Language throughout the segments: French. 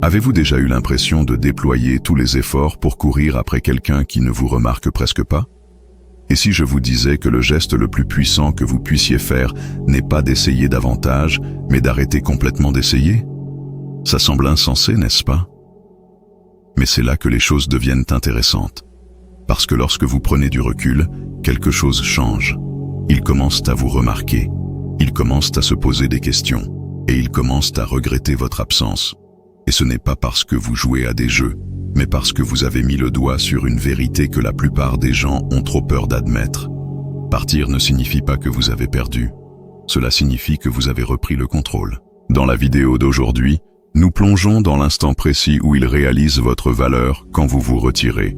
Avez-vous déjà eu l'impression de déployer tous les efforts pour courir après quelqu'un qui ne vous remarque presque pas? Et si je vous disais que le geste le plus puissant que vous puissiez faire n'est pas d'essayer davantage, mais d'arrêter complètement d'essayer? Ça semble insensé, n'est-ce pas? Mais c'est là que les choses deviennent intéressantes. Parce que lorsque vous prenez du recul, quelque chose change. Ils commencent à vous remarquer. Ils commencent à se poser des questions. Et ils commencent à regretter votre absence. Et ce n'est pas parce que vous jouez à des jeux, mais parce que vous avez mis le doigt sur une vérité que la plupart des gens ont trop peur d'admettre. Partir ne signifie pas que vous avez perdu. Cela signifie que vous avez repris le contrôle. Dans la vidéo d'aujourd'hui, nous plongeons dans l'instant précis où il réalise votre valeur quand vous vous retirez.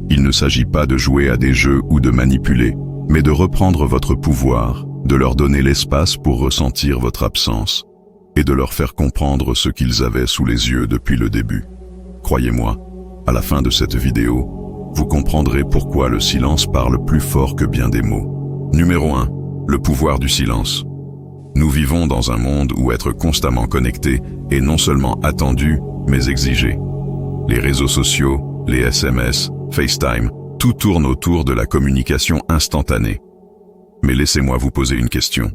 Il ne s'agit pas de jouer à des jeux ou de manipuler, mais de reprendre votre pouvoir, de leur donner l'espace pour ressentir votre absence, et de leur faire comprendre ce qu'ils avaient sous les yeux depuis le début. Croyez-moi, à la fin de cette vidéo, vous comprendrez pourquoi le silence parle plus fort que bien des mots. Numéro 1. Le pouvoir du silence. Nous vivons dans un monde où être constamment connecté est non seulement attendu, mais exigé. Les réseaux sociaux, les SMS, FaceTime, tout tourne autour de la communication instantanée. Mais laissez-moi vous poser une question.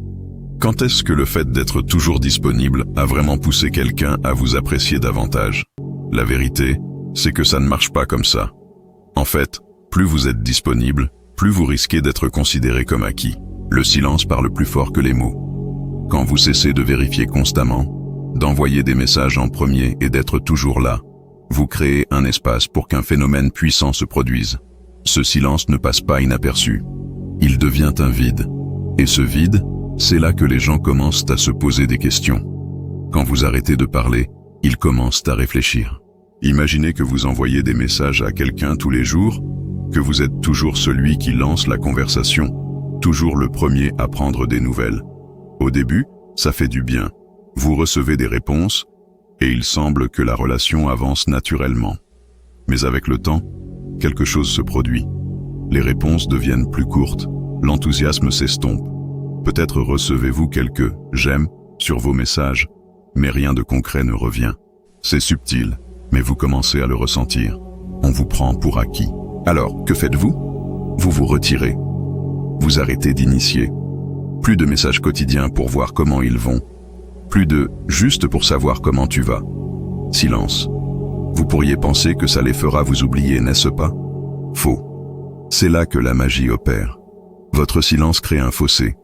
Quand est-ce que le fait d'être toujours disponible a vraiment poussé quelqu'un à vous apprécier davantage? La vérité, c'est que ça ne marche pas comme ça. En fait, plus vous êtes disponible, plus vous risquez d'être considéré comme acquis. Le silence parle plus fort que les mots. Quand vous cessez de vérifier constamment, d'envoyer des messages en premier et d'être toujours là, vous créez un espace pour qu'un phénomène puissant se produise. Ce silence ne passe pas inaperçu. Il devient un vide. Et ce vide, c'est là que les gens commencent à se poser des questions. Quand vous arrêtez de parler, ils commencent à réfléchir. Imaginez que vous envoyez des messages à quelqu'un tous les jours, que vous êtes toujours celui qui lance la conversation, toujours le premier à prendre des nouvelles. Au début, ça fait du bien. Vous recevez des réponses, et il semble que la relation avance naturellement. Mais avec le temps, quelque chose se produit. Les réponses deviennent plus courtes, l'enthousiasme s'estompe. Peut-être recevez-vous quelques « j'aime » sur vos messages, mais rien de concret ne revient. C'est subtil, mais vous commencez à le ressentir. On vous prend pour acquis. Alors, que faites-vous? Vous vous retirez. Vous arrêtez d'initier. Plus de messages quotidiens pour voir comment ils vont. Plus de « juste pour savoir comment tu vas ». Silence. Vous pourriez penser que ça les fera vous oublier, n'est-ce pas? Faux. C'est là que la magie opère. Votre silence crée un fossé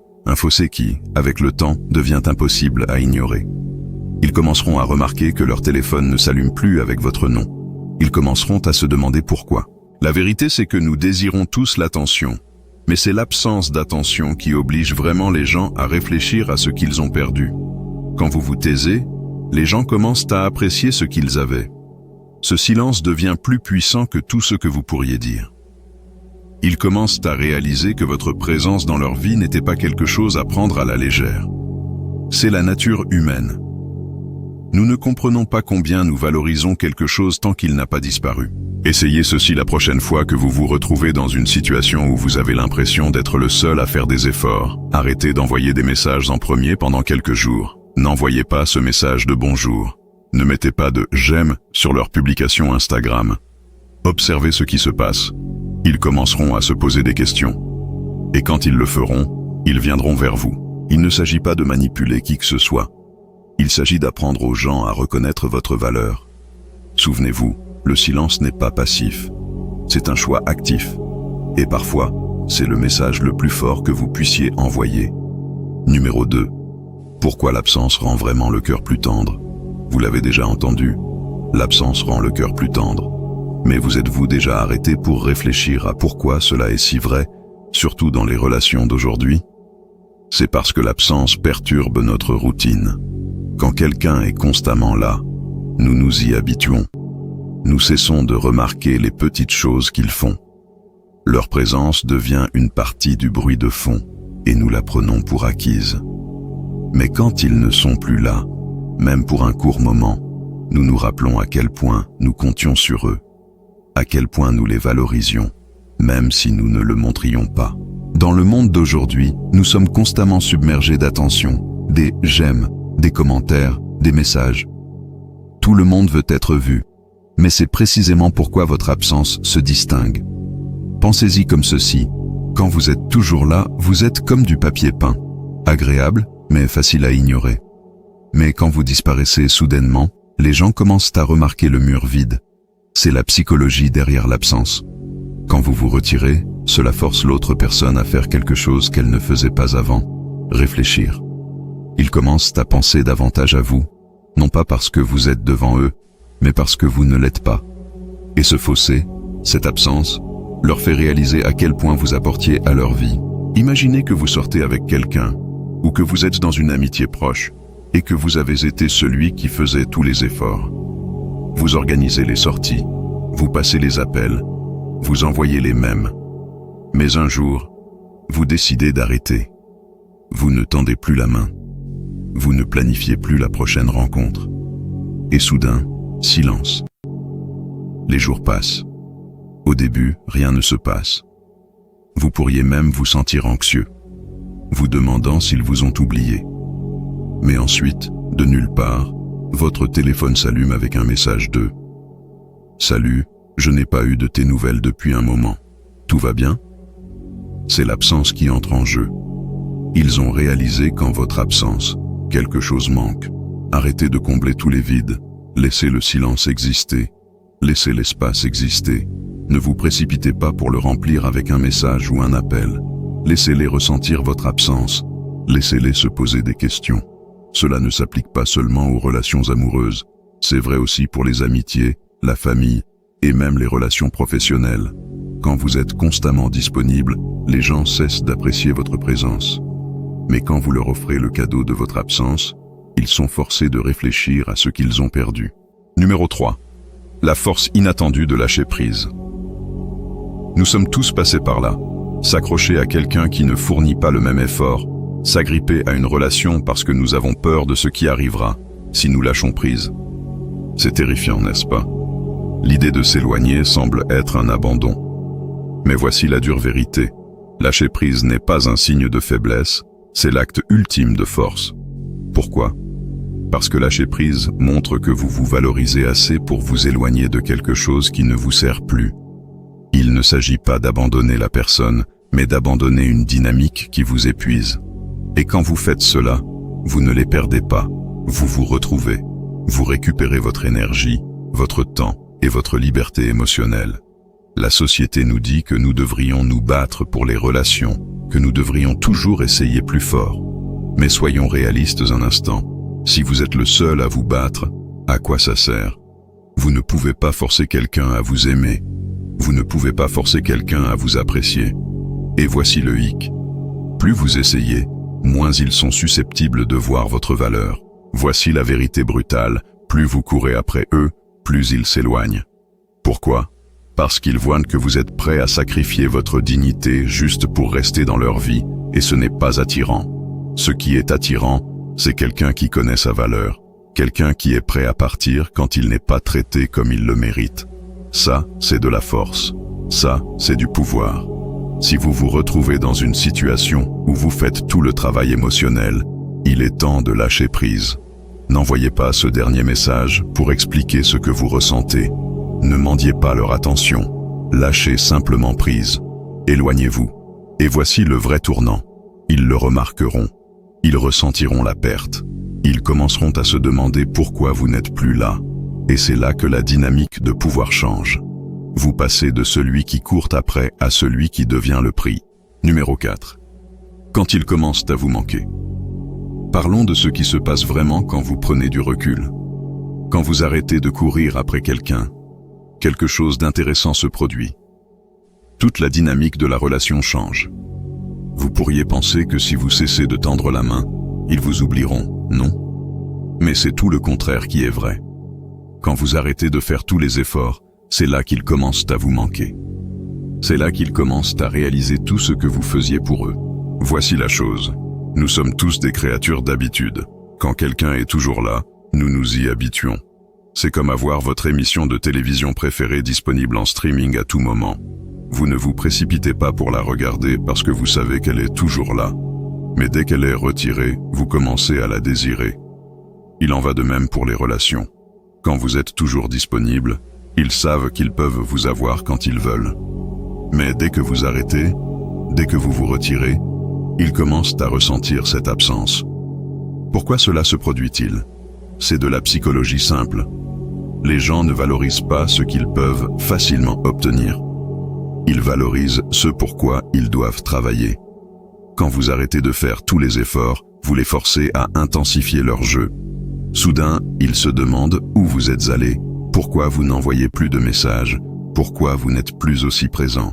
qui, avec le temps, devient impossible à ignorer. Ils commenceront à remarquer que leur téléphone ne s'allume plus avec votre nom. Ils commenceront à se demander pourquoi. La vérité, c'est que nous désirons tous l'attention, mais c'est l'absence d'attention qui oblige vraiment les gens à réfléchir à ce qu'ils ont perdu. Quand vous vous taisez, les gens commencent à apprécier ce qu'ils avaient. Ce silence devient plus puissant que tout ce que vous pourriez dire. Ils commencent à réaliser que votre présence dans leur vie n'était pas quelque chose à prendre à la légère. C'est la nature humaine. Nous ne comprenons pas combien nous valorisons quelque chose tant qu'il n'a pas disparu. Essayez ceci la prochaine fois que vous vous retrouvez dans une situation où vous avez l'impression d'être le seul à faire des efforts. Arrêtez d'envoyer des messages en premier pendant quelques jours. N'envoyez pas ce message de bonjour. Ne mettez pas de « j'aime » sur leur publication Instagram. Observez ce qui se passe. Ils commenceront à se poser des questions. Et quand ils le feront, ils viendront vers vous. Il ne s'agit pas de manipuler qui que ce soit. Il s'agit d'apprendre aux gens à reconnaître votre valeur. Souvenez-vous, le silence n'est pas passif. C'est un choix actif. Et parfois, c'est le message le plus fort que vous puissiez envoyer. Numéro 2. Pourquoi l'absence rend vraiment le cœur plus tendre? Vous l'avez déjà entendu. L'absence rend le cœur plus tendre. Mais vous êtes-vous déjà arrêté pour réfléchir à pourquoi cela est si vrai, surtout dans les relations d'aujourd'hui? C'est parce que l'absence perturbe notre routine. Quand quelqu'un est constamment là, nous nous y habituons. Nous cessons de remarquer les petites choses qu'ils font. Leur présence devient une partie du bruit de fond, et nous la prenons pour acquise. Mais quand ils ne sont plus là, même pour un court moment, nous nous rappelons à quel point nous comptions sur eux, à quel point nous les valorisions, même si nous ne le montrions pas. Dans le monde d'aujourd'hui, nous sommes constamment submergés d'attention, des « j'aime », des commentaires, des messages. Tout le monde veut être vu. Mais c'est précisément pourquoi votre absence se distingue. Pensez-y comme ceci. Quand vous êtes toujours là, vous êtes comme du papier peint. Agréable, mais facile à ignorer. Mais quand vous disparaissez soudainement, les gens commencent à remarquer le mur vide. C'est la psychologie derrière l'absence. Quand vous vous retirez, cela force l'autre personne à faire quelque chose qu'elle ne faisait pas avant, réfléchir. Ils commencent à penser davantage à vous, non pas parce que vous êtes devant eux, mais parce que vous ne l'êtes pas. Et ce fossé, cette absence, leur fait réaliser à quel point vous apportiez à leur vie. Imaginez que vous sortez avec quelqu'un, ou que vous êtes dans une amitié proche, et que vous avez été celui qui faisait tous les efforts. Vous organisez les sorties, vous passez les appels, vous envoyez les mèmes. Mais un jour, vous décidez d'arrêter. Vous ne tendez plus la main. Vous ne planifiez plus la prochaine rencontre. Et soudain, silence. Les jours passent. Au début, rien ne se passe. Vous pourriez même vous sentir anxieux, vous demandant s'ils vous ont oublié. Mais ensuite, de nulle part, votre téléphone s'allume avec un message de « Salut, je n'ai pas eu de tes nouvelles depuis un moment. Tout va bien ?» C'est l'absence qui entre en jeu. Ils ont réalisé qu'en votre absence, quelque chose manque. Arrêtez de combler tous les vides. Laissez le silence exister. Laissez l'espace exister. Ne vous précipitez pas pour le remplir avec un message ou un appel. Laissez-les ressentir votre absence. Laissez-les se poser des questions. Cela ne s'applique pas seulement aux relations amoureuses. C'est vrai aussi pour les amitiés, la famille et même les relations professionnelles. Quand vous êtes constamment disponible, les gens cessent d'apprécier votre présence. Mais quand vous leur offrez le cadeau de votre absence, ils sont forcés de réfléchir à ce qu'ils ont perdu. Numéro 3. La force inattendue de lâcher prise. Nous sommes tous passés par là. S'accrocher à quelqu'un qui ne fournit pas le même effort, s'agripper à une relation parce que nous avons peur de ce qui arrivera si nous lâchons prise. C'est terrifiant, n'est-ce pas? L'idée de s'éloigner semble être un abandon. Mais voici la dure vérité. Lâcher prise n'est pas un signe de faiblesse, c'est l'acte ultime de force. Pourquoi? Parce que lâcher prise montre que vous vous valorisez assez pour vous éloigner de quelque chose qui ne vous sert plus. Il ne s'agit pas d'abandonner la personne, mais d'abandonner une dynamique qui vous épuise. Et quand vous faites cela, vous ne les perdez pas, vous vous retrouvez, vous récupérez votre énergie, votre temps et votre liberté émotionnelle. La société nous dit que nous devrions nous battre pour les relations, que nous devrions toujours essayer plus fort. Mais soyons réalistes un instant. Si vous êtes le seul à vous battre, à quoi ça sert? Vous ne pouvez pas forcer quelqu'un à vous aimer. Vous ne pouvez pas forcer quelqu'un à vous apprécier. Et voici le hic. Plus vous essayez, moins ils sont susceptibles de voir votre valeur. Voici la vérité brutale. Plus vous courez après eux, plus ils s'éloignent. Pourquoi? Parce qu'ils voient que vous êtes prêt à sacrifier votre dignité juste pour rester dans leur vie, et ce n'est pas attirant. Ce qui est attirant, c'est quelqu'un qui connaît sa valeur, quelqu'un qui est prêt à partir quand il n'est pas traité comme il le mérite. Ça, c'est de la force. Ça, c'est du pouvoir. Si vous vous retrouvez dans une situation où vous faites tout le travail émotionnel, il est temps de lâcher prise. N'envoyez pas ce dernier message pour expliquer ce que vous ressentez. Ne mendiez pas leur attention. Lâchez simplement prise. Éloignez-vous. Et voici le vrai tournant. Ils le remarqueront. Ils ressentiront la perte. Ils commenceront à se demander pourquoi vous n'êtes plus là. Et c'est là que la dynamique de pouvoir change. Vous passez de celui qui court après à celui qui devient le prix. Numéro 4. Quand ils commencent à vous manquer. Parlons de ce qui se passe vraiment quand vous prenez du recul. Quand vous arrêtez de courir après quelqu'un, quelque chose d'intéressant se produit. Toute la dynamique de la relation change. Vous pourriez penser que si vous cessez de tendre la main, ils vous oublieront, non? Mais c'est tout le contraire qui est vrai. Quand vous arrêtez de faire tous les efforts, c'est là qu'ils commencent à vous manquer. C'est là qu'ils commencent à réaliser tout ce que vous faisiez pour eux. Voici la chose. Nous sommes tous des créatures d'habitude. Quand quelqu'un est toujours là, nous nous y habituons. C'est comme avoir votre émission de télévision préférée disponible en streaming à tout moment. Vous ne vous précipitez pas pour la regarder parce que vous savez qu'elle est toujours là. Mais dès qu'elle est retirée, vous commencez à la désirer. Il en va de même pour les relations. Quand vous êtes toujours disponible, ils savent qu'ils peuvent vous avoir quand ils veulent. Mais dès que vous arrêtez, dès que vous vous retirez, ils commencent à ressentir cette absence. Pourquoi cela se produit-il? C'est de la psychologie simple. Les gens ne valorisent pas ce qu'ils peuvent facilement obtenir. Ils valorisent ce pourquoi ils doivent travailler. Quand vous arrêtez de faire tous les efforts, vous les forcez à intensifier leur jeu. Soudain, ils se demandent où vous êtes allé, pourquoi vous n'envoyez plus de messages, pourquoi vous n'êtes plus aussi présent.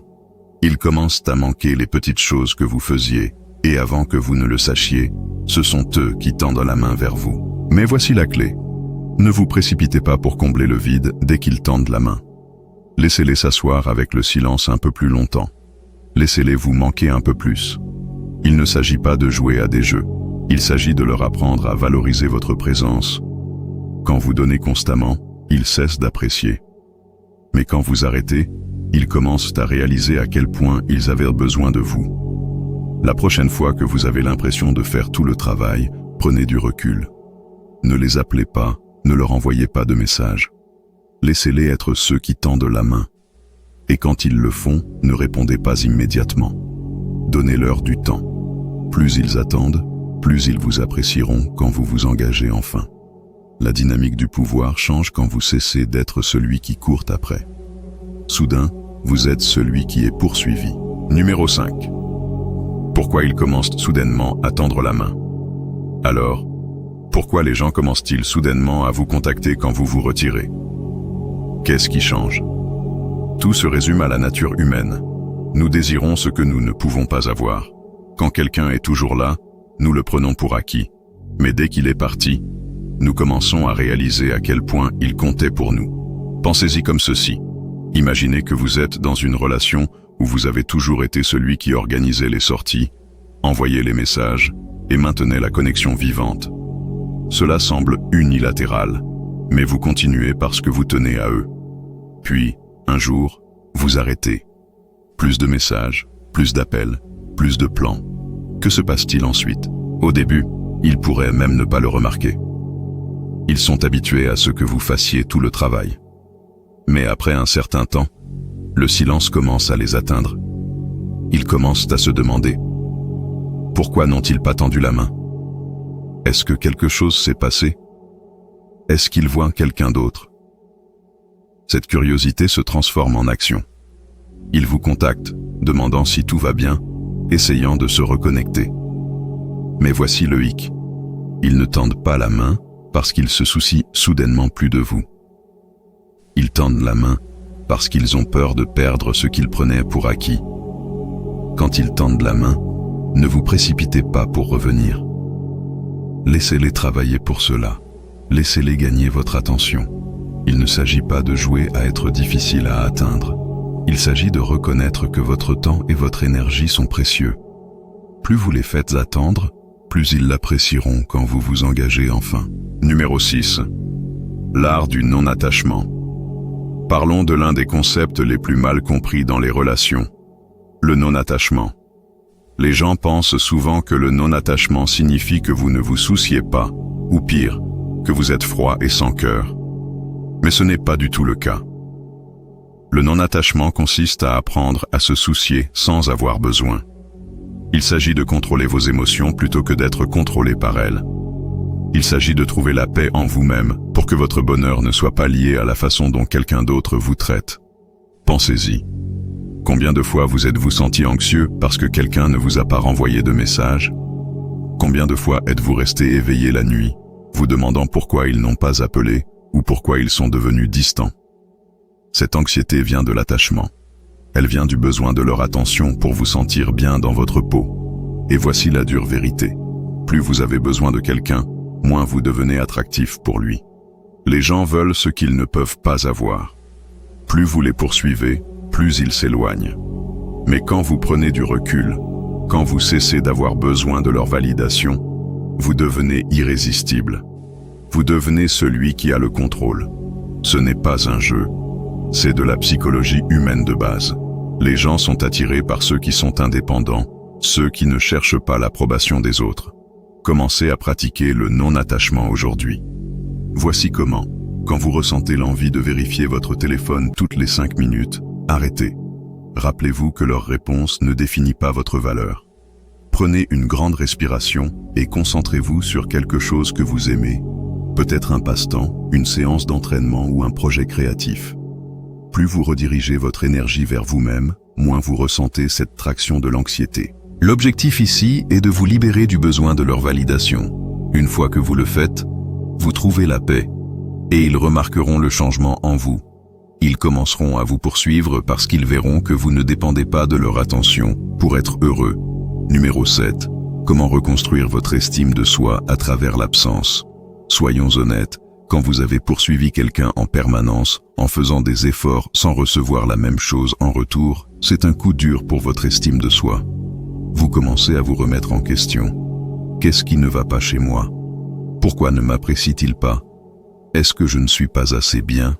Ils commencent à manquer les petites choses que vous faisiez, et avant que vous ne le sachiez, ce sont eux qui tendent la main vers vous. Mais voici la clé. Ne vous précipitez pas pour combler le vide dès qu'ils tendent la main. Laissez-les s'asseoir avec le silence un peu plus longtemps. Laissez-les vous manquer un peu plus. Il ne s'agit pas de jouer à des jeux. Il s'agit de leur apprendre à valoriser votre présence. Quand vous donnez constamment, ils cessent d'apprécier. Mais quand vous arrêtez, ils commencent à réaliser à quel point ils avaient besoin de vous. La prochaine fois que vous avez l'impression de faire tout le travail, prenez du recul. Ne les appelez pas, ne leur envoyez pas de messages. Laissez-les être ceux qui tendent la main. Et quand ils le font, ne répondez pas immédiatement. Donnez-leur du temps. Plus ils attendent, plus ils vous apprécieront quand vous vous engagez enfin. La dynamique du pouvoir change quand vous cessez d'être celui qui court après. Soudain, vous êtes celui qui est poursuivi. Numéro 5. Pourquoi ils commencent soudainement à tendre la main? Alors, pourquoi les gens commencent-ils soudainement à vous contacter quand vous vous retirez? Qu'est-ce qui change? Tout se résume à la nature humaine. Nous désirons ce que nous ne pouvons pas avoir. Quand quelqu'un est toujours là, nous le prenons pour acquis. Mais dès qu'il est parti, nous commençons à réaliser à quel point il comptait pour nous. Pensez-y comme ceci. Imaginez que vous êtes dans une relation où vous avez toujours été celui qui organisait les sorties, envoyait les messages et maintenait la connexion vivante. Cela semble unilatéral, mais vous continuez parce que vous tenez à eux. Puis, un jour, vous arrêtez. Plus de messages, plus d'appels, plus de plans. Que se passe-t-il ensuite? Au début, ils pourraient même ne pas le remarquer. Ils sont habitués à ce que vous fassiez tout le travail. Mais après un certain temps, le silence commence à les atteindre. Ils commencent à se demander « Pourquoi n'ont-ils pas tendu la main? Est-ce que quelque chose s'est passé? Est-ce qu'ils voient quelqu'un d'autre ?» Cette curiosité se transforme en action. Ils vous contactent, demandant si tout va bien, essayant de se reconnecter. Mais voici le hic. Ils ne tendent pas la main parce qu'ils se soucient soudainement plus de vous. Ils tendent la main parce qu'ils ont peur de perdre ce qu'ils prenaient pour acquis. Quand ils tendent la main, ne vous précipitez pas pour revenir. Laissez-les travailler pour cela. Laissez-les gagner votre attention. Il ne s'agit pas de jouer à être difficile à atteindre. Il s'agit de reconnaître que votre temps et votre énergie sont précieux. Plus vous les faites attendre, plus ils l'apprécieront quand vous vous engagez enfin. Numéro 6. L'art du non-attachement. Parlons de l'un des concepts les plus mal compris dans les relations. Le non-attachement. Les gens pensent souvent que le non-attachement signifie que vous ne vous souciez pas, ou pire, que vous êtes froid et sans cœur. Mais ce n'est pas du tout le cas. Le non-attachement consiste à apprendre à se soucier sans avoir besoin. Il s'agit de contrôler vos émotions plutôt que d'être contrôlé par elles. Il s'agit de trouver la paix en vous-même pour que votre bonheur ne soit pas lié à la façon dont quelqu'un d'autre vous traite. Pensez-y. Combien de fois vous êtes-vous senti anxieux parce que quelqu'un ne vous a pas renvoyé de message? Combien de fois êtes-vous resté éveillé la nuit, vous demandant pourquoi ils n'ont pas appelé ou pourquoi ils sont devenus distants? Cette anxiété vient de l'attachement. Elle vient du besoin de leur attention pour vous sentir bien dans votre peau. Et voici la dure vérité. Plus vous avez besoin de quelqu'un, moins vous devenez attractif pour lui. Les gens veulent ce qu'ils ne peuvent pas avoir. Plus vous les poursuivez, plus ils s'éloignent. Mais quand vous prenez du recul, quand vous cessez d'avoir besoin de leur validation, vous devenez irrésistible. Vous devenez celui qui a le contrôle. Ce n'est pas un jeu, c'est de la psychologie humaine de base. Les gens sont attirés par ceux qui sont indépendants, ceux qui ne cherchent pas l'approbation des autres. Commencez à pratiquer le non-attachement aujourd'hui. Voici comment. Quand vous ressentez l'envie de vérifier votre téléphone toutes les 5 minutes, arrêtez. Rappelez-vous que leur réponse ne définit pas votre valeur. Prenez une grande respiration et concentrez-vous sur quelque chose que vous aimez. Peut-être un passe-temps, une séance d'entraînement ou un projet créatif. Plus vous redirigez votre énergie vers vous-même, moins vous ressentez cette traction de l'anxiété. L'objectif ici est de vous libérer du besoin de leur validation. Une fois que vous le faites, vous trouvez la paix, et ils remarqueront le changement en vous. Ils commenceront à vous poursuivre parce qu'ils verront que vous ne dépendez pas de leur attention pour être heureux. Numéro 7. Comment reconstruire votre estime de soi à travers l'absence? Soyons honnêtes, quand vous avez poursuivi quelqu'un en permanence, en faisant des efforts sans recevoir la même chose en retour, c'est un coup dur pour votre estime de soi. Vous commencez à vous remettre en question. Qu'est-ce qui ne va pas chez moi? Pourquoi ne m'apprécie-t-il pas? Est-ce que je ne suis pas assez bien?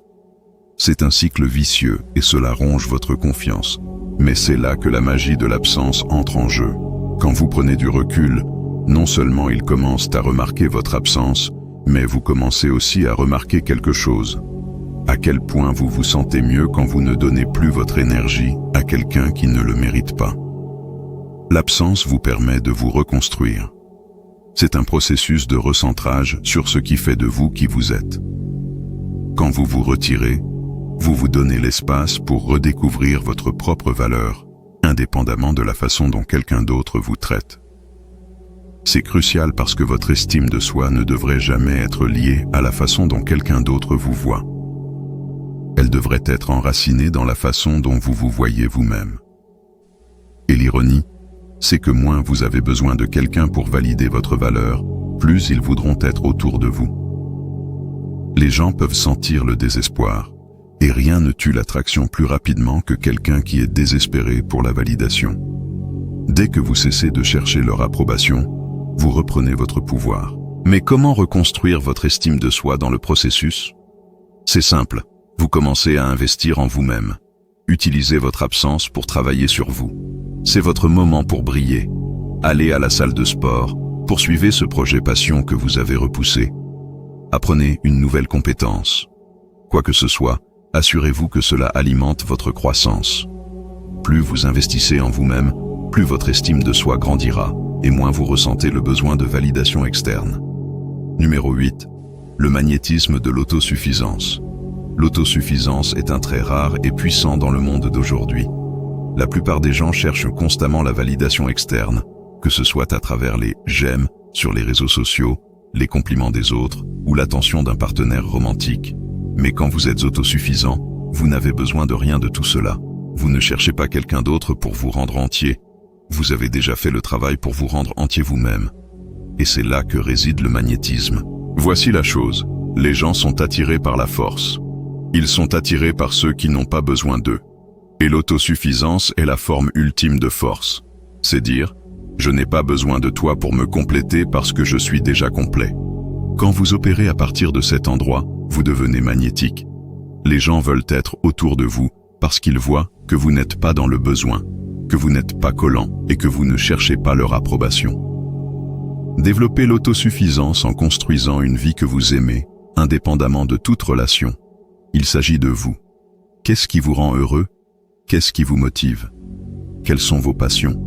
C'est un cycle vicieux et cela ronge votre confiance. Mais c'est là que la magie de l'absence entre en jeu. Quand vous prenez du recul, non seulement ils commencent à remarquer votre absence, mais vous commencez aussi à remarquer quelque chose. À quel point vous vous sentez mieux quand vous ne donnez plus votre énergie à quelqu'un qui ne le mérite pas. L'absence vous permet de vous reconstruire. C'est un processus de recentrage sur ce qui fait de vous qui vous êtes. Quand vous vous retirez, vous vous donnez l'espace pour redécouvrir votre propre valeur, indépendamment de la façon dont quelqu'un d'autre vous traite. C'est crucial parce que votre estime de soi ne devrait jamais être liée à la façon dont quelqu'un d'autre vous voit. Elle devrait être enracinée dans la façon dont vous vous voyez vous-même. Et l'ironie, c'est que moins vous avez besoin de quelqu'un pour valider votre valeur, plus ils voudront être autour de vous. Les gens peuvent sentir le désespoir, et rien ne tue l'attraction plus rapidement que quelqu'un qui est désespéré pour la validation. Dès que vous cessez de chercher leur approbation, vous reprenez votre pouvoir. Mais comment reconstruire votre estime de soi dans le processus? C'est simple, vous commencez à investir en vous-même. Utilisez votre absence pour travailler sur vous. C'est votre moment pour briller. Allez à la salle de sport, poursuivez ce projet passion que vous avez repoussé. Apprenez une nouvelle compétence. Quoi que ce soit, assurez-vous que cela alimente votre croissance. Plus vous investissez en vous-même, plus votre estime de soi grandira, et moins vous ressentez le besoin de validation externe. Numéro 8. Le magnétisme de l'autosuffisance. L'autosuffisance est un trait rare et puissant dans le monde d'aujourd'hui. La plupart des gens cherchent constamment la validation externe, que ce soit à travers les « j'aime » sur les réseaux sociaux, les compliments des autres ou l'attention d'un partenaire romantique. Mais quand vous êtes autosuffisant, vous n'avez besoin de rien de tout cela. Vous ne cherchez pas quelqu'un d'autre pour vous rendre entier. Vous avez déjà fait le travail pour vous rendre entier vous-même. Et c'est là que réside le magnétisme. Voici la chose, les gens sont attirés par la force. Ils sont attirés par ceux qui n'ont pas besoin d'eux. Et l'autosuffisance est la forme ultime de force. C'est dire, je n'ai pas besoin de toi pour me compléter parce que je suis déjà complet. Quand vous opérez à partir de cet endroit, vous devenez magnétique. Les gens veulent être autour de vous parce qu'ils voient que vous n'êtes pas dans le besoin, que vous n'êtes pas collant et que vous ne cherchez pas leur approbation. Développez l'autosuffisance en construisant une vie que vous aimez, indépendamment de toute relation. Il s'agit de vous. Qu'est-ce qui vous rend heureux? Qu'est-ce qui vous motive? Quelles sont vos passions?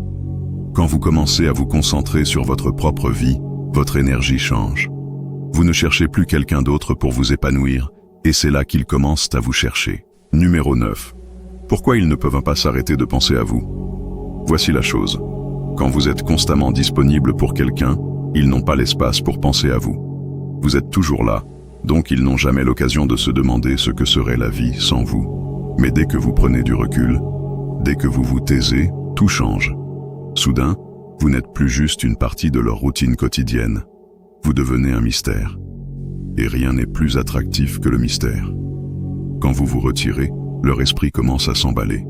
Quand vous commencez à vous concentrer sur votre propre vie, votre énergie change. Vous ne cherchez plus quelqu'un d'autre pour vous épanouir, et c'est là qu'ils commencent à vous chercher. Numéro 9. Pourquoi ils ne peuvent pas s'arrêter de penser à vous? Voici la chose. Quand vous êtes constamment disponible pour quelqu'un, ils n'ont pas l'espace pour penser à vous. Vous êtes toujours là, donc ils n'ont jamais l'occasion de se demander ce que serait la vie sans vous. Mais dès que vous prenez du recul, dès que vous vous taisez, tout change. Soudain, vous n'êtes plus juste une partie de leur routine quotidienne. Vous devenez un mystère. Et rien n'est plus attractif que le mystère. Quand vous vous retirez, leur esprit commence à s'emballer.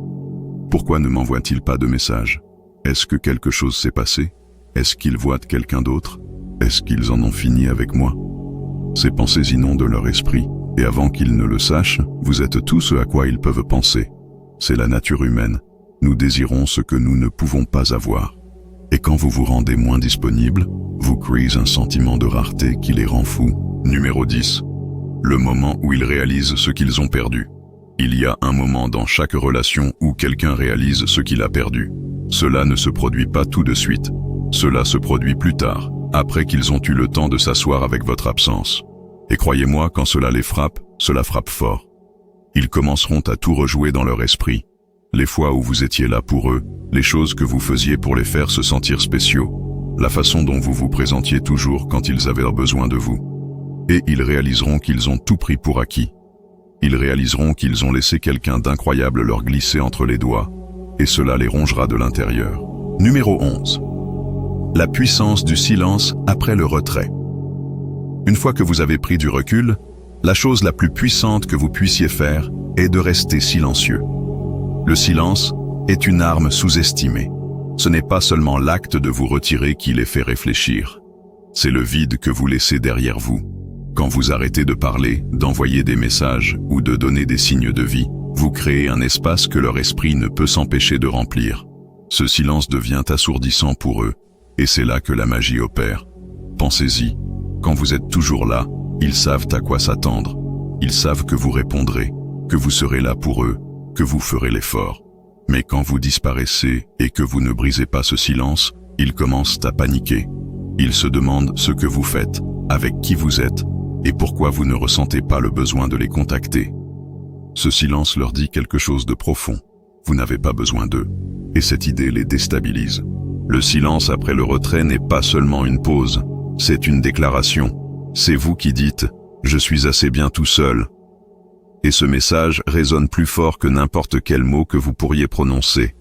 Pourquoi ne m'envoient-ils pas de message? Est-ce que quelque chose s'est passé? Est-ce qu'ils voient quelqu'un d'autre? Est-ce qu'ils en ont fini avec moi? Ces pensées inondent leur esprit, et avant qu'ils ne le sachent, vous êtes tout ce à quoi ils peuvent penser. C'est la nature humaine. Nous désirons ce que nous ne pouvons pas avoir. Et quand vous vous rendez moins disponible, vous créez un sentiment de rareté qui les rend fous. Numéro 10. le moment où ils réalisent ce qu'ils ont perdu. Il y a un moment dans chaque relation où quelqu'un réalise ce qu'il a perdu. Cela ne se produit pas tout de suite. Cela se produit plus tard, après qu'ils ont eu le temps de s'asseoir avec votre absence. Et croyez-moi, quand cela les frappe, cela frappe fort. Ils commenceront à tout rejouer dans leur esprit. Les fois où vous étiez là pour eux, les choses que vous faisiez pour les faire se sentir spéciaux, la façon dont vous vous présentiez toujours quand ils avaient besoin de vous. Et ils réaliseront qu'ils ont tout pris pour acquis. Ils réaliseront qu'ils ont laissé quelqu'un d'incroyable leur glisser entre les doigts, et cela les rongera de l'intérieur. Numéro 11. La puissance du silence après le retrait. Une fois que vous avez pris du recul, la chose la plus puissante que vous puissiez faire est de rester silencieux. Le silence est une arme sous-estimée. Ce n'est pas seulement l'acte de vous retirer qui les fait réfléchir. C'est le vide que vous laissez derrière vous. Quand vous arrêtez de parler, d'envoyer des messages ou de donner des signes de vie, vous créez un espace que leur esprit ne peut s'empêcher de remplir. Ce silence devient assourdissant pour eux, et c'est là que la magie opère. Pensez-y, quand vous êtes toujours là, ils savent à quoi s'attendre. Ils savent que vous répondrez, que vous serez là pour eux, que vous ferez l'effort. Mais quand vous disparaissez et que vous ne brisez pas ce silence, ils commencent à paniquer. Ils se demandent ce que vous faites, avec qui vous êtes, et pourquoi vous ne ressentez pas le besoin de les contacter. Ce silence leur dit quelque chose de profond. Vous n'avez pas besoin d'eux, et cette idée les déstabilise. Le silence après le retrait n'est pas seulement une pause, c'est une déclaration. C'est vous qui dites « Je suis assez bien tout seul ». Et ce message résonne plus fort que n'importe quel mot que vous pourriez prononcer.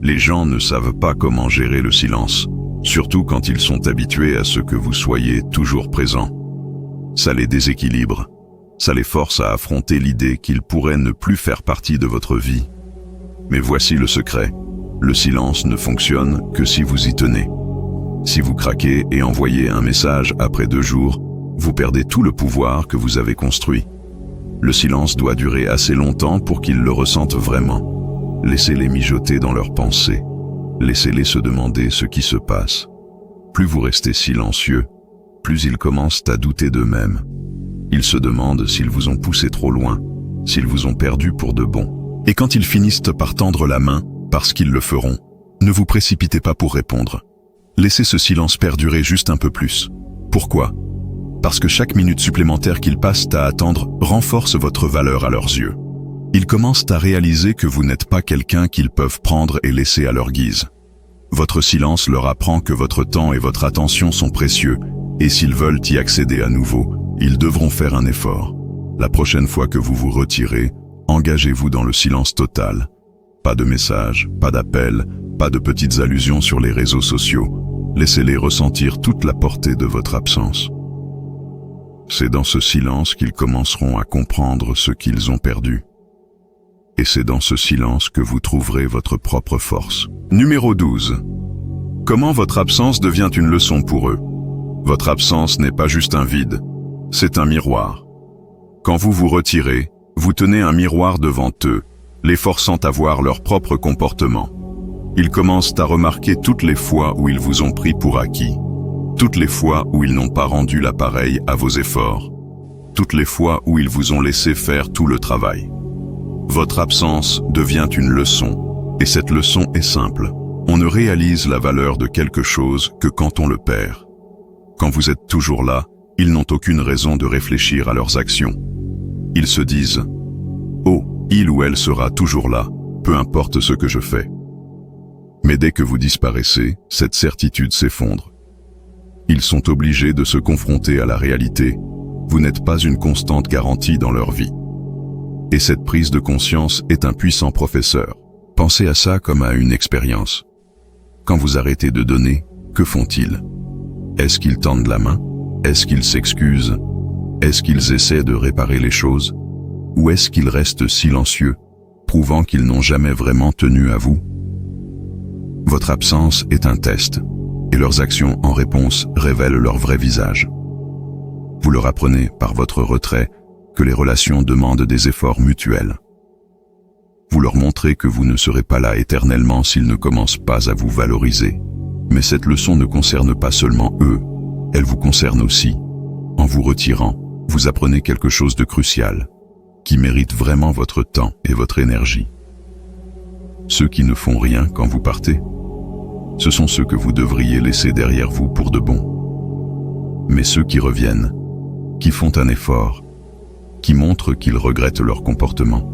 Les gens ne savent pas comment gérer le silence, surtout quand ils sont habitués à ce que vous soyez toujours présent. Ça les déséquilibre, ça les force à affronter l'idée qu'ils pourraient ne plus faire partie de votre vie. Mais voici le secret, le silence ne fonctionne que si vous y tenez. Si vous craquez et envoyez un message après 2 jours, vous perdez tout le pouvoir que vous avez construit. Le silence doit durer assez longtemps pour qu'ils le ressentent vraiment. Laissez-les mijoter dans leurs pensées. Laissez-les se demander ce qui se passe. Plus vous restez silencieux, plus ils commencent à douter d'eux-mêmes. Ils se demandent s'ils vous ont poussé trop loin, s'ils vous ont perdu pour de bon. Et quand ils finissent par tendre la main, parce qu'ils le feront, ne vous précipitez pas pour répondre. Laissez ce silence perdurer juste un peu plus. Pourquoi ? Parce que chaque minute supplémentaire qu'ils passent à attendre renforce votre valeur à leurs yeux. Ils commencent à réaliser que vous n'êtes pas quelqu'un qu'ils peuvent prendre et laisser à leur guise. Votre silence leur apprend que votre temps et votre attention sont précieux, et s'ils veulent y accéder à nouveau, ils devront faire un effort. La prochaine fois que vous vous retirez, engagez-vous dans le silence total. Pas de messages, pas d'appels, pas de petites allusions sur les réseaux sociaux. Laissez-les ressentir toute la portée de votre absence. C'est dans ce silence qu'ils commenceront à comprendre ce qu'ils ont perdu. Et c'est dans ce silence que vous trouverez votre propre force. Numéro 12. Comment votre absence devient une leçon pour eux? Votre absence n'est pas juste un vide, c'est un miroir. Quand vous vous retirez, vous tenez un miroir devant eux, les forçant à voir leur propre comportement. Ils commencent à remarquer toutes les fois où ils vous ont pris pour acquis, toutes les fois où ils n'ont pas rendu l'appareil à vos efforts, toutes les fois où ils vous ont laissé faire tout le travail. Votre absence devient une leçon, et cette leçon est simple. On ne réalise la valeur de quelque chose que quand on le perd. Quand vous êtes toujours là, ils n'ont aucune raison de réfléchir à leurs actions. Ils se disent « Oh, il ou elle sera toujours là, peu importe ce que je fais. » Mais dès que vous disparaissez, cette certitude s'effondre. Ils sont obligés de se confronter à la réalité. Vous n'êtes pas une constante garantie dans leur vie. Et cette prise de conscience est un puissant professeur. Pensez à ça comme à une expérience. Quand vous arrêtez de donner, que font-ils? Est-ce qu'ils tendent la main? Est-ce qu'ils s'excusent? Est-ce qu'ils essaient de réparer les choses? Ou est-ce qu'ils restent silencieux, prouvant qu'ils n'ont jamais vraiment tenu à vous? Votre absence est un test, et leurs actions en réponse révèlent leur vrai visage. Vous leur apprenez, par votre retrait, que les relations demandent des efforts mutuels. Vous leur montrez que vous ne serez pas là éternellement s'ils ne commencent pas à vous valoriser. Mais cette leçon ne concerne pas seulement eux, elle vous concerne aussi. En vous retirant, vous apprenez quelque chose de crucial, qui mérite vraiment votre temps et votre énergie. Ceux qui ne font rien quand vous partez, ce sont ceux que vous devriez laisser derrière vous pour de bon. Mais ceux qui reviennent, qui font un effort, qui montrent qu'ils regrettent leur comportement,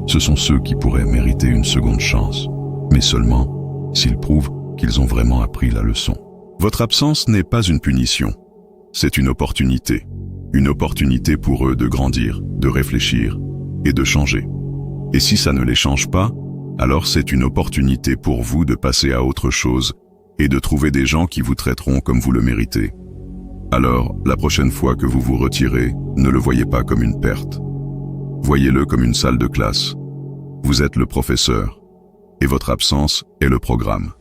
ce sont ceux qui pourraient mériter une seconde chance, mais seulement s'ils prouvent qu'ils ont vraiment appris la leçon. Votre absence n'est pas une punition, c'est une opportunité pour eux de grandir, de réfléchir et de changer. Et si ça ne les change pas, alors c'est une opportunité pour vous de passer à autre chose et de trouver des gens qui vous traiteront comme vous le méritez. Alors, la prochaine fois que vous vous retirez, ne le voyez pas comme une perte. Voyez-le comme une salle de classe. Vous êtes le professeur, et votre absence est le programme.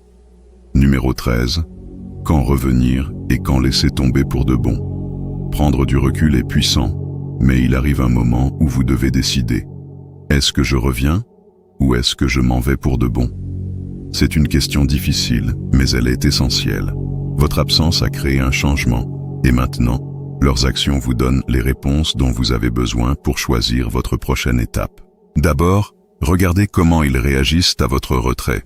Numéro 13. Quand revenir et quand laisser tomber pour de bon. Prendre du recul est puissant, mais il arrive un moment où vous devez décider. Est-ce que je reviens ou est-ce que je m'en vais pour de bon? C'est une question difficile, mais elle est essentielle. Votre absence a créé un changement, et maintenant, leurs actions vous donnent les réponses dont vous avez besoin pour choisir votre prochaine étape. D'abord, regardez comment ils réagissent à votre retrait.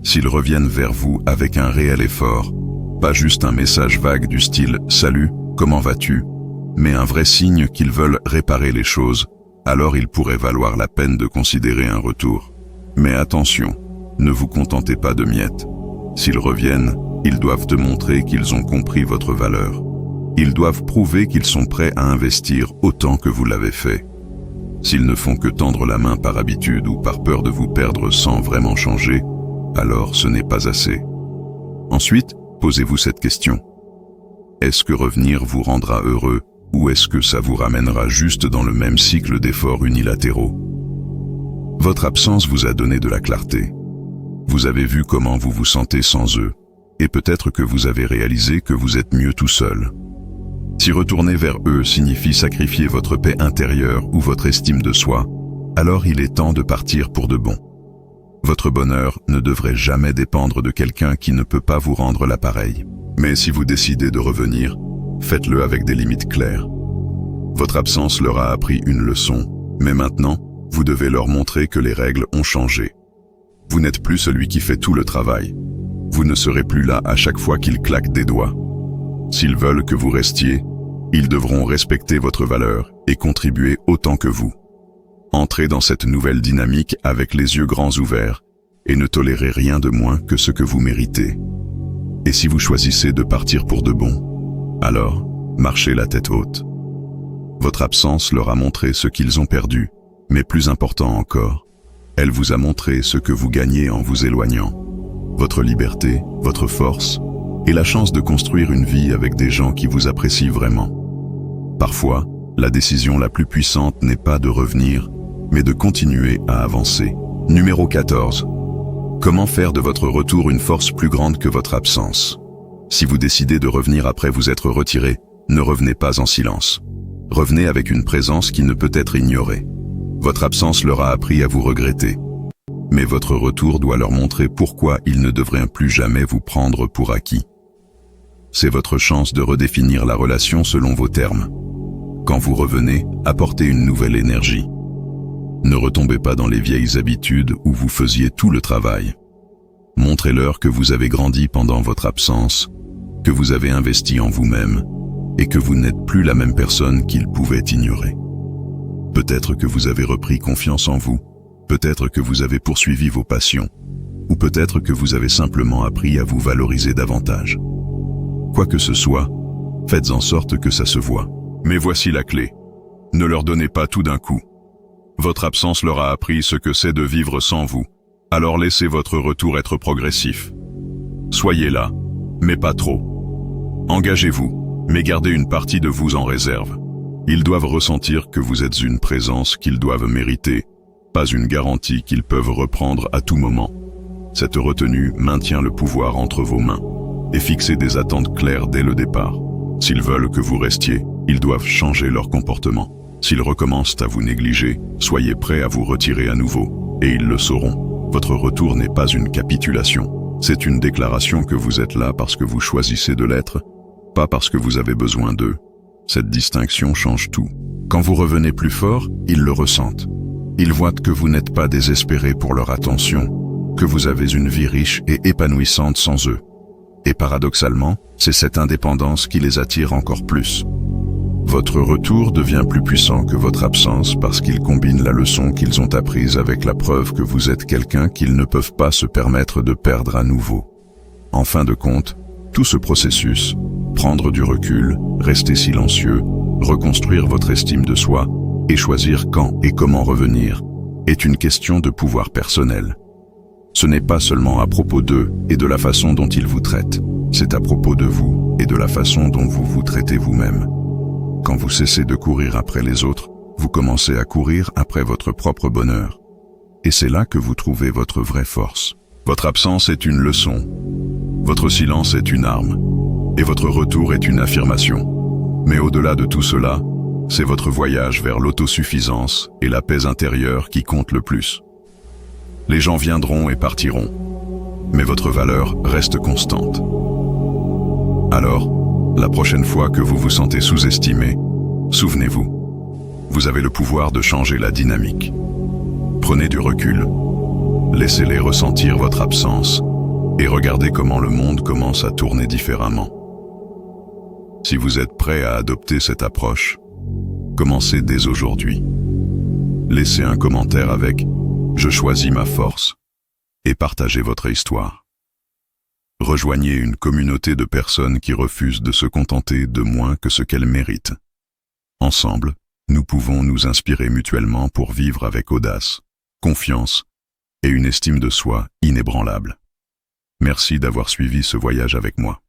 S'ils reviennent vers vous avec un réel effort, pas juste un message vague du style « Salut, comment vas-tu ?», mais un vrai signe qu'ils veulent réparer les choses, alors il pourrait valoir la peine de considérer un retour. Mais attention, ne vous contentez pas de miettes. S'ils reviennent, ils doivent te montrer qu'ils ont compris votre valeur. Ils doivent prouver qu'ils sont prêts à investir autant que vous l'avez fait. S'ils ne font que tendre la main par habitude ou par peur de vous perdre sans vraiment changer, alors ce n'est pas assez. Ensuite, posez-vous cette question. Est-ce que revenir vous rendra heureux ou est-ce que ça vous ramènera juste dans le même cycle d'efforts unilatéraux? Votre absence vous a donné de la clarté. Vous avez vu comment vous vous sentez sans eux, et peut-être que vous avez réalisé que vous êtes mieux tout seul. Si retourner vers eux signifie sacrifier votre paix intérieure ou votre estime de soi, alors il est temps de partir pour de bon. Votre bonheur ne devrait jamais dépendre de quelqu'un qui ne peut pas vous rendre l'appareil. Mais si vous décidez de revenir, faites-le avec des limites claires. Votre absence leur a appris une leçon, mais maintenant, vous devez leur montrer que les règles ont changé. Vous n'êtes plus celui qui fait tout le travail. Vous ne serez plus là à chaque fois qu'ils claquent des doigts. S'ils veulent que vous restiez, ils devront respecter votre valeur et contribuer autant que vous. Entrez dans cette nouvelle dynamique avec les yeux grands ouverts et ne tolérez rien de moins que ce que vous méritez. Et si vous choisissez de partir pour de bon, alors marchez la tête haute. Votre absence leur a montré ce qu'ils ont perdu, mais plus important encore, elle vous a montré ce que vous gagnez en vous éloignant. Votre liberté, votre force et la chance de construire une vie avec des gens qui vous apprécient vraiment. Parfois, la décision la plus puissante n'est pas de revenir, mais de continuer à avancer. Numéro 14. Comment faire de votre retour une force plus grande que votre absence? Si vous décidez de revenir après vous être retiré, ne revenez pas en silence. Revenez avec une présence qui ne peut être ignorée. Votre absence leur a appris à vous regretter. Mais votre retour doit leur montrer pourquoi ils ne devraient plus jamais vous prendre pour acquis. C'est votre chance de redéfinir la relation selon vos termes. Quand vous revenez, apportez une nouvelle énergie. Ne retombez pas dans les vieilles habitudes où vous faisiez tout le travail. Montrez-leur que vous avez grandi pendant votre absence, que vous avez investi en vous-même et que vous n'êtes plus la même personne qu'ils pouvaient ignorer. Peut-être que vous avez repris confiance en vous, peut-être que vous avez poursuivi vos passions, ou peut-être que vous avez simplement appris à vous valoriser davantage. Quoi que ce soit, faites en sorte que ça se voie. Mais voici la clé. Ne leur donnez pas tout d'un coup. Votre absence leur a appris ce que c'est de vivre sans vous, alors laissez votre retour être progressif. Soyez là, mais pas trop. Engagez-vous, mais gardez une partie de vous en réserve. Ils doivent ressentir que vous êtes une présence qu'ils doivent mériter, pas une garantie qu'ils peuvent reprendre à tout moment. Cette retenue maintient le pouvoir entre vos mains et fixez des attentes claires dès le départ. S'ils veulent que vous restiez, ils doivent changer leur comportement. S'ils recommencent à vous négliger, soyez prêts à vous retirer à nouveau, et ils le sauront. Votre retour n'est pas une capitulation. C'est une déclaration que vous êtes là parce que vous choisissez de l'être, pas parce que vous avez besoin d'eux. Cette distinction change tout. Quand vous revenez plus fort, ils le ressentent. Ils voient que vous n'êtes pas désespéré pour leur attention, que vous avez une vie riche et épanouissante sans eux. Et paradoxalement, c'est cette indépendance qui les attire encore plus. Votre retour devient plus puissant que votre absence parce qu'il combine la leçon qu'ils ont apprise avec la preuve que vous êtes quelqu'un qu'ils ne peuvent pas se permettre de perdre à nouveau. En fin de compte, tout ce processus, prendre du recul, rester silencieux, reconstruire votre estime de soi et choisir quand et comment revenir, est une question de pouvoir personnel. Ce n'est pas seulement à propos d'eux et de la façon dont ils vous traitent, c'est à propos de vous et de la façon dont vous vous traitez vous-même. Quand vous cessez de courir après les autres, vous commencez à courir après votre propre bonheur. Et c'est là que vous trouvez votre vraie force. Votre absence est une leçon, votre silence est une arme, et votre retour est une affirmation. Mais au-delà de tout cela, c'est votre voyage vers l'autosuffisance et la paix intérieure qui compte le plus. Les gens viendront et partiront, mais votre valeur reste constante. Alors, la prochaine fois que vous vous sentez sous-estimé, souvenez-vous, vous avez le pouvoir de changer la dynamique. Prenez du recul, laissez-les ressentir votre absence et regardez comment le monde commence à tourner différemment. Si vous êtes prêt à adopter cette approche, commencez dès aujourd'hui. Laissez un commentaire avec « Je choisis ma force » et partagez votre histoire. Rejoignez une communauté de personnes qui refusent de se contenter de moins que ce qu'elles méritent. Ensemble, nous pouvons nous inspirer mutuellement pour vivre avec audace, confiance et une estime de soi inébranlable. Merci d'avoir suivi ce voyage avec moi.